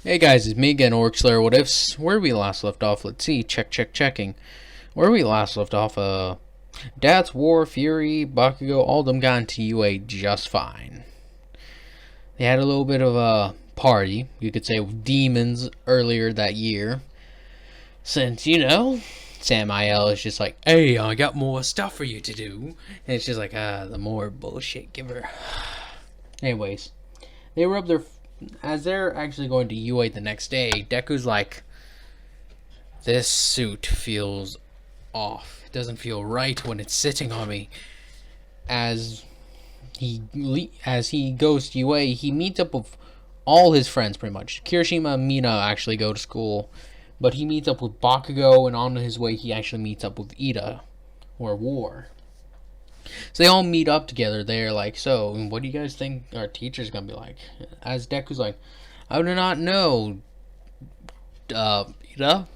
Hey guys, it's me again, Orc What Ifs. Where we last left off, let's see, checking. Where we last left off, Dats, War, Fury, Bakugo, all of them got into UA just fine. They had a little bit of a party, you could say, with demons earlier that year. Since, Samael is just like, hey, I got more stuff for you to do. And it's just like, the more bullshit giver. Anyways, they were up there. As they're actually going to UA the next day, Deku's like, this suit feels off. It doesn't feel right when it's sitting on me. As he goes to UA, he meets up with all his friends pretty much. Kirishima and Mina actually go to school, but he meets up with Bakugo, and on his way he actually meets up with Ida, or War. So they all meet up together there, like, so, what do you guys think our teacher's gonna be like? As Deku's like, I do not know, Ida?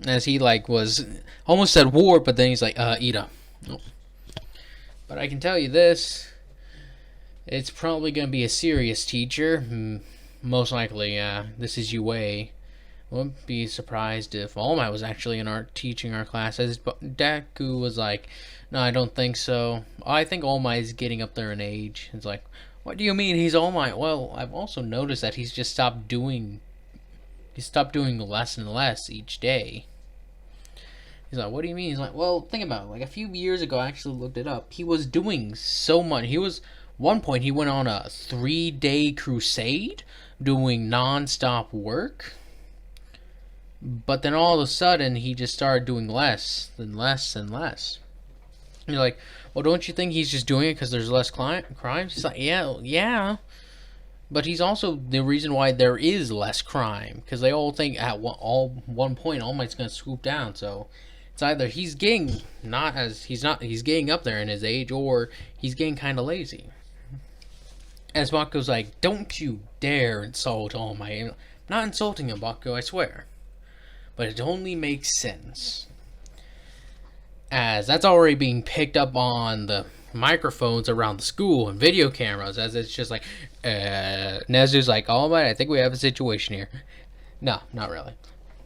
As he, like, was, almost said War, but then he's like, Ida. Oh. But I can tell you this, it's probably gonna be a serious teacher, most likely, this is UA. Wouldn't be surprised if All Might was actually in teaching our classes, but Deku was like, no, I don't think so. I think All Might is getting up there in age. It's like, what do you mean he's All Might? Well, I've also noticed that he's stopped doing less and less each day. He's like, what do you mean? He's like, well, think about it. Like, a few years ago, I actually looked it up. He was doing so much. One point, he went on a 3-day crusade doing non-stop work. But then all of a sudden, he just started doing less and less and less. You're like, well, don't you think he's just doing it because there's less crimes? He's like, yeah. But he's also the reason why there is less crime. Because they all think at one point, All Might's going to swoop down. So it's either he's getting up there in his age, or he's getting kind of lazy. As Bakugo's like, don't you dare insult All Might. I'm not insulting him, Bakugo, I swear. But it only makes sense, as that's already being picked up on the microphones around the school and video cameras, as it's just like, Nezu's like, All Might, I think we have a situation here. No, not really.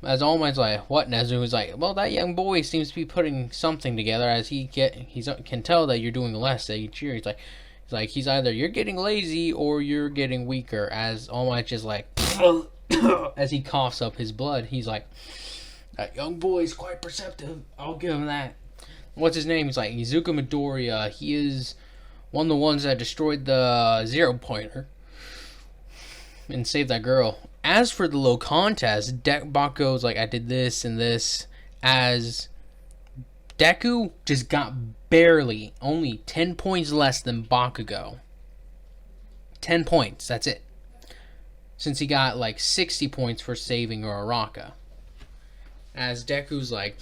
As All Might's like, what? Nezu is like, well, that young boy seems to be putting something together, as he can tell that you're doing less each year. He's either you're getting lazy or you're getting weaker, as All Might's just like, as he coughs up his blood, he's like, that young boy is quite perceptive. I'll give him that. What's his name? He's like, Izuku Midoriya. He is one of the ones that destroyed the zero-pointer and saved that girl. As for the low contest, Bakugo's like, I did this and this. As Deku just got barely, only 10 points less than Bakugo. 10 points, that's it. Since he got like 60 points for saving Uraraka. As Deku's like,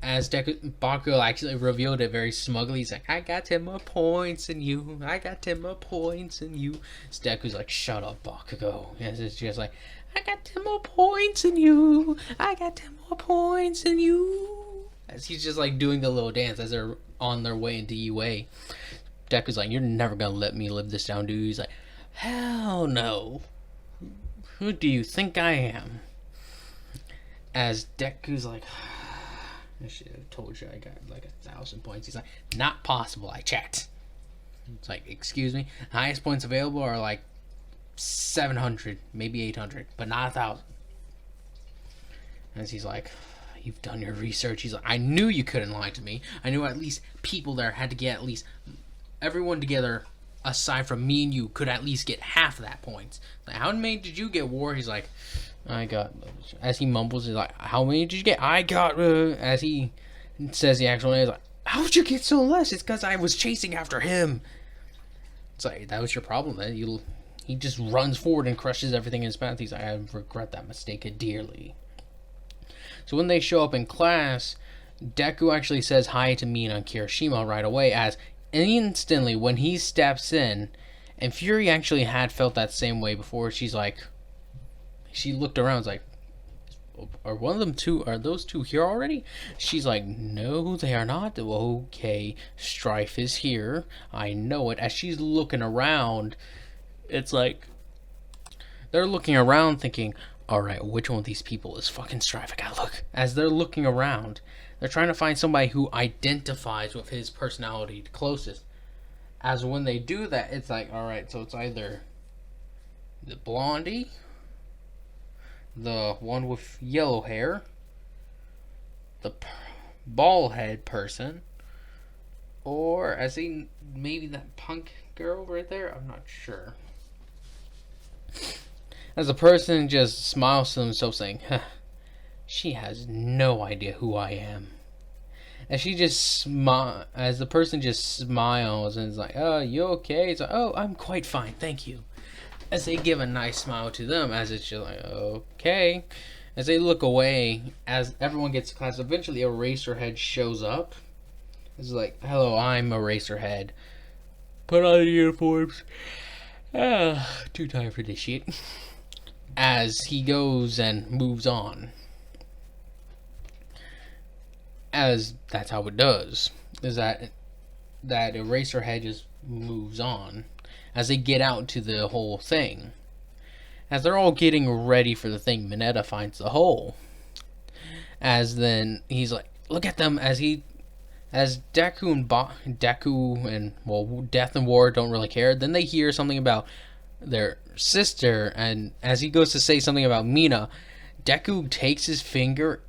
Bakugo actually revealed it very smugly. He's like, I got 10 more points than you. I got 10 more points than you. So Deku's like, shut up, Bakugo. As it's just like, I got 10 more points than you. I got 10 more points than you. As he's just like doing the little dance as they're on their way into UA. Deku's like, you're never gonna let me live this down, dude. He's like, hell no. Who do you think I am? As Deku's like, I should have told you I got like 1,000 points. He's like, not possible, I checked. It's like, excuse me? The highest points available are like 700, maybe 800, but not 1,000. As he's like, you've done your research. He's like, I knew you couldn't lie to me. I knew at least people there had to get at least everyone together, aside from me and you, could at least get half of that points. Like, how many did you get, War? He's like, I got, as he mumbles, he's like, how many did you get? I got, as he says the actual name, he's like, how'd you get so less? It's because I was chasing after him. It's like, that was your problem, then. He just runs forward and crushes everything in his path. He's like, I regret that mistake dearly. So when they show up in class, Deku actually says hi to Mina and Kirishima right away, as instantly when he steps in, and Fury actually had felt that same way before. She looked around, like, are those two here already? She's like, no, they are not. Okay, Strife is here. I know it. As she's looking around, it's like, they're looking around thinking, alright, which one of these people is fucking Strife? I gotta look. As they're looking around, they're trying to find somebody who identifies with his personality the closest. As when they do that, it's like, alright, so it's either the blondie, the one with yellow hair, the bald head person, or I see maybe that punk girl right there. I'm not sure. As the person just smiles to themselves, saying, huh, "She has no idea who I am." And she just as the person just smiles and is like, "Oh, you okay?" It's like, "Oh, I'm quite fine, thank you." As they give a nice smile to them, as it's just like, "Okay." As they look away, as everyone gets to class, eventually Eraserhead shows up. It's like, "Hello, I'm Eraserhead. Put on the uniforms." Too tired for this shit. As he goes and moves on. As that's how it does. Is that Eraserhead just moves on. As they get out to the whole thing. As they're all getting ready for the thing, Mineta finds the hole. As then he's like, look at them. As Deku and well, Death and War don't really care. Then they hear something about their sister, and as he goes to say something about Mina, Deku takes his finger,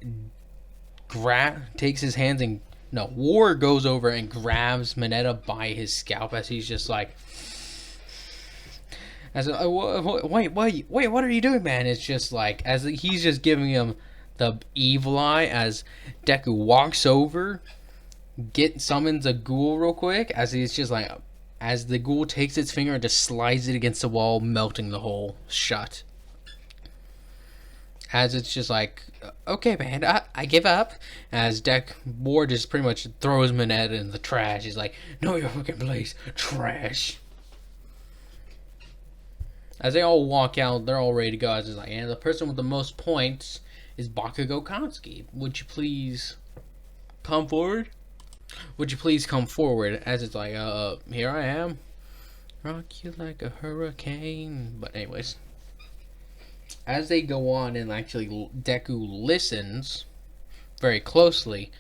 takes his hands, and War goes over and grabs Mineta by his scalp as he's just like, wait, what are you doing, man? It's just like, as he's just giving him the evil eye, as Deku walks over, summons a ghoul real quick, as he's just like, as the ghoul takes its finger and just slides it against the wall, melting the hole shut. As it's just like, okay, man, I give up. As War just pretty much throws Mineta in the trash. He's like, know your fucking place, trash. As they all walk out, they're all ready to go. As it's like, and the person with the most points is Bakugo Kansuki. Would you please come forward? Would you please come forward? As it's like, here I am. Rock you like a hurricane. But anyways. As they go on and actually Deku listens very closely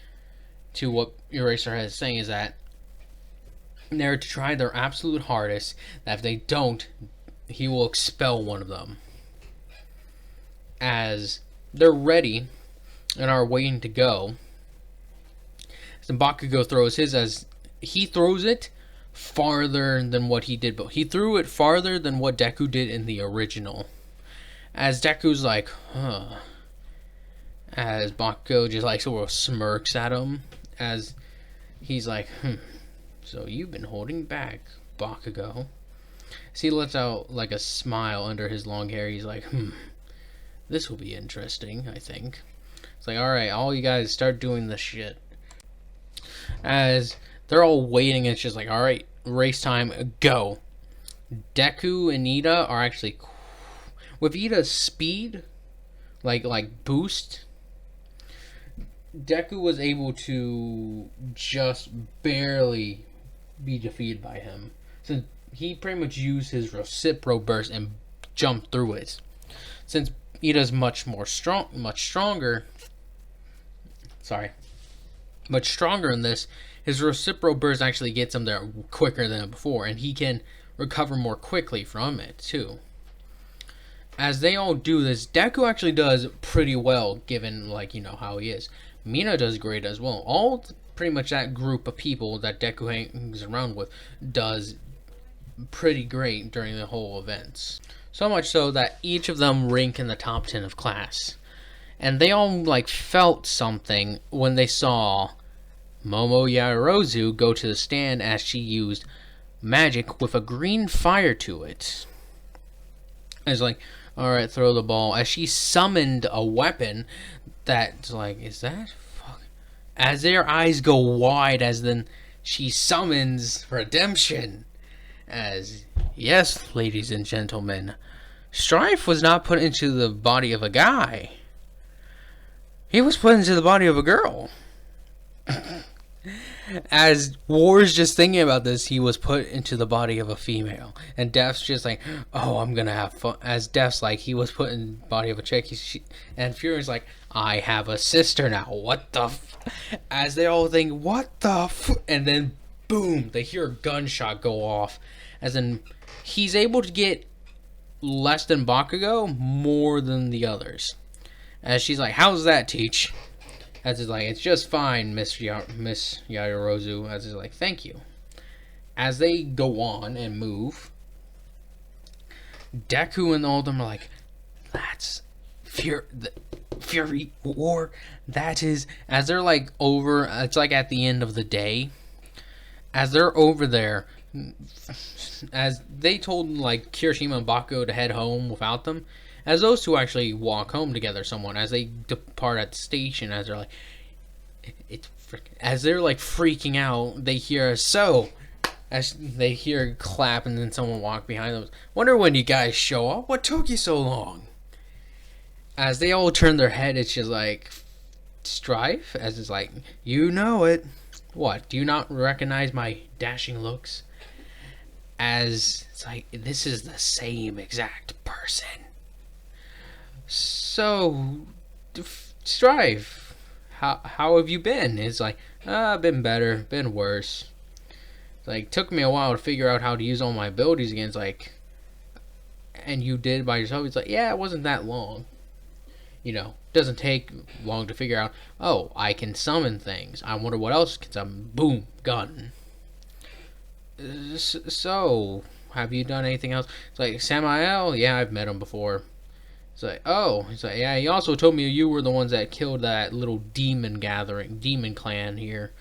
to what Eraserhead is saying, is that they're to try their absolute hardest, that if they don't, he will expel one of them. As they're ready and are waiting to go, so Bakugo throws his, as he throws it farther than what he did, but he threw it farther than what Deku did in the original. As Deku's like, huh. As Bakugo just like sort of smirks at him, as he's like, so you've been holding back, Bakugo. So he lets out like a smile under his long hair. He's like, this will be interesting, I think. It's like, alright, all you guys start doing this shit. As they're all waiting, it's just like, alright, race time, go. Deku and Ida are actually, with Ida's speed, like boost, Deku was able to just barely be defeated by him. Since he pretty much used his Recipro Burst and jumped through it. Since Ida's much stronger in this, his Recipro Burst actually gets him there quicker than before, and he can recover more quickly from it too. As they all do this, Deku actually does pretty well, given how he is. Mina does great as well. All pretty much that group of people that Deku hangs around with does pretty great during the whole events. So much so that each of them rank in the top 10 of class. And they all felt something when they saw Momo Yaoyorozu go to the stand, as she used magic with a green fire to it. It's like, alright, throw the ball. As she summoned a weapon that's like, is that? Fuck. As their eyes go wide, as then she summons redemption. As, yes, ladies and gentlemen, Strife was not put into the body of a guy. He was put into the body of a girl. As War's just thinking about this, he was put into the body of a female, and Death's just like, "Oh, I'm gonna have fun." As Death's like, he was put in the body of a chick, and Fury's like, "I have a sister now. What the?" As they all think, "What the?" And then, boom! They hear a gunshot go off. As in, he's able to get less than Bakugo, more than the others. As she's like, "How's that, Teach?" As is like, "It's just fine, Miss Yaoyorozu." As is like, "Thank you." As they go on and move, Deku and all of them are like, "That's Fury War. That is." As they're like over, it's like at the end of the day. As they're over there, as they told like Kirishima and Bakugo to head home without them, as those two actually walk home together somewhat, as they depart at the station, as they're like, as they're like freaking out, they hear as they hear a clap, and then someone walk behind them. "Wonder when you guys show up? What took you so long?" As they all turn their head, it's just like Strife, as it's like, "You know it. What? Do you not recognize my dashing looks?" As it's like, this is the same exact person. "So, Strife, how have you been?" It's like, been better, been worse. It's like, took me a while to figure out how to use all my abilities again." It's like, "And you did by yourself?" It's like, "Yeah, it wasn't that long. Doesn't take long to figure out, oh, I can summon things. I wonder what else can summon. Boom, gun. So, have you done anything else?" It's like, "Samael, yeah, I've met him before." It's like, "Oh," he's like, "Yeah, he also told me you were the ones that killed that little demon clan here.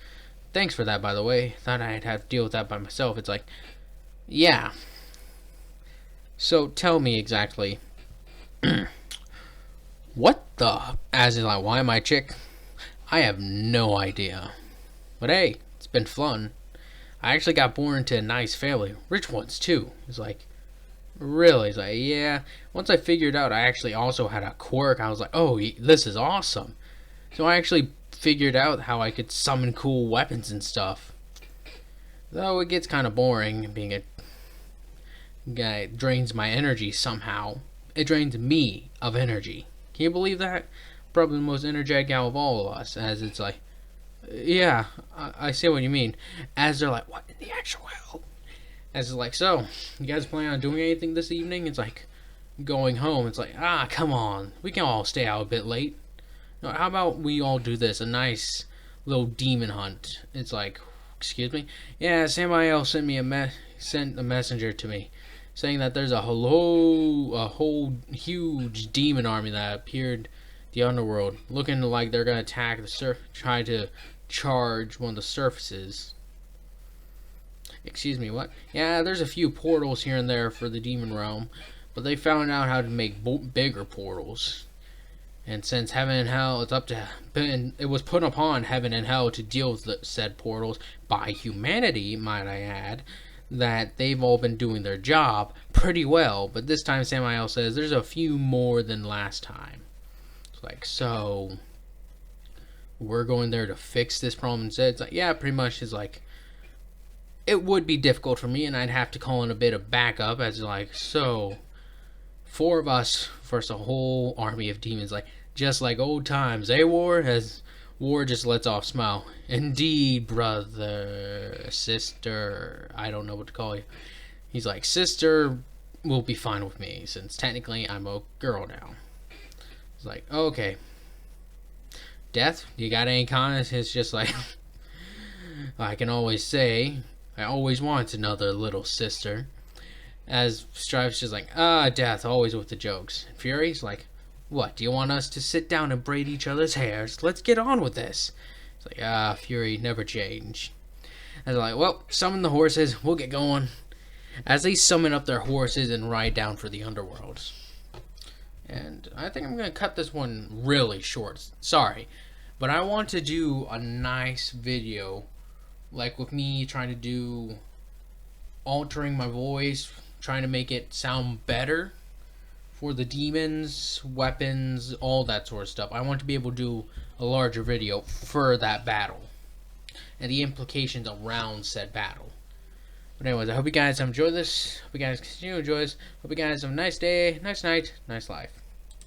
Thanks for that, by the way. Thought I'd have to deal with that by myself." It's like, "Yeah. So, tell me exactly." "What the?" As in like, "Why am I chick?" I have no idea. But hey, it's been fun. I actually got born into a nice family. Rich ones, too." He's like, "Really?" He's like, "Yeah. Once I figured out I actually also had a quirk, I was like, oh, this is awesome. So I actually figured out how I could summon cool weapons and stuff. Though it gets kind of boring being a guy. It drains my energy somehow. It drains me of energy. Can you believe that? Probably the most energetic out of all of us." As it's like, "Yeah, I see what you mean." As they're like, "What in the actual hell?" As it's like, "So, you guys plan on doing anything this evening?" It's like, "Going home." It's like, come on. We can all stay out a bit late. How about we all do this? A nice little demon hunt." It's like, "Excuse me?" "Yeah, Samael sent a messenger to me, saying that there's a whole huge demon army that appeared the underworld, looking like they're gonna attack try to charge one of the surfaces." "Excuse me, what?" "Yeah, there's a few portals here and there for the demon realm, but they found out how to make bigger portals. And since heaven and hell, it was put upon heaven and hell to deal with the said portals by humanity, might I add, that they've all been doing their job pretty well. But this time, Samael says there's a few more than last time." It's like, "So we're going there to fix this problem instead?" It's like, "Yeah, pretty much." It's like, it would be difficult for me, and I'd have to call in a bit of backup. As like, "So 4 of us versus a whole army of demons, like just like old times, eh, War?" As War just lets off a smile. "Indeed, brother, sister, I don't know what to call you." He's like, "Sister will be fine with me, since technically I'm a girl now." It's like, "Okay. Death, you got any comments?" It's just like, "I can always say, I always wanted another little sister." As Strife's just like, Death, always with the jokes. And Fury's like, "What, do you want us to sit down and braid each other's hairs? Let's get on with this." It's like, Fury, never change. And they're like, "Well, summon the horses, we'll get going." As they summon up their horses and ride down for the underworld. And I think I'm going to cut this one really short. Sorry. But I want to do a nice video, like with me trying to do, altering my voice, trying to make it sound better for the demons, weapons, all that sort of stuff. I want to be able to do a larger video for that battle. and the implications around said battle. But anyways, I hope you guys have enjoyed this. Hope you guys continue to enjoy this. Hope you guys have a nice day, nice night, nice life.